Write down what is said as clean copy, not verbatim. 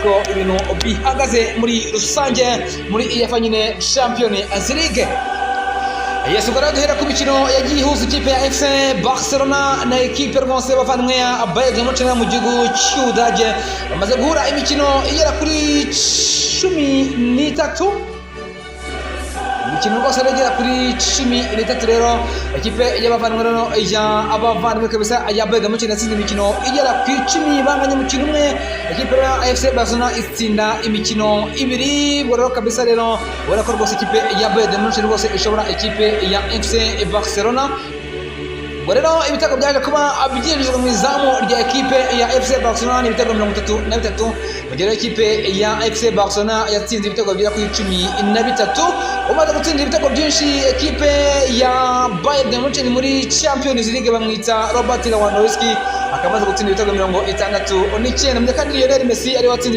ko ibintu bihagaze muri rusange muri UEFA nyine Champions League. Yesu gara duhera ku mikino yagiye ihuza ikipe ya FC Barcelona na ekipe rwose bavanywe ya Bayern Munich mu gihugu cy'Ubudage, bamaze guhura imikino igera kuri 13. Imikino rwose igera kuri 13 rero ekipe y'abavanywe rero abavanywe kabisa ya Bayern Munich natsinze imikino igera ku 10, banganya umukino umwe. Ekipe ya FC Barcelona itsinda imikino 2 rero kabisa. Rero ubona ko rwose ikipe ya Bayern Munich rwose ishobora ekipe ya FC Barcelona. Rero ibitego byaje kuba byinjizwa mu izamu rya ekipe ya FC Barcelona ni ibitego 33, mu gihe ekipe ya FC Barcelona yatsinze ibitego bigera kuri 13. Umaze gutsinda ibitego byinshi ekipe ya Bayern Munich muri Champions League bamwita Robert Lewandowski, akamaze gutsinda ibitego 69, kandi Lionel Messi ari watsinze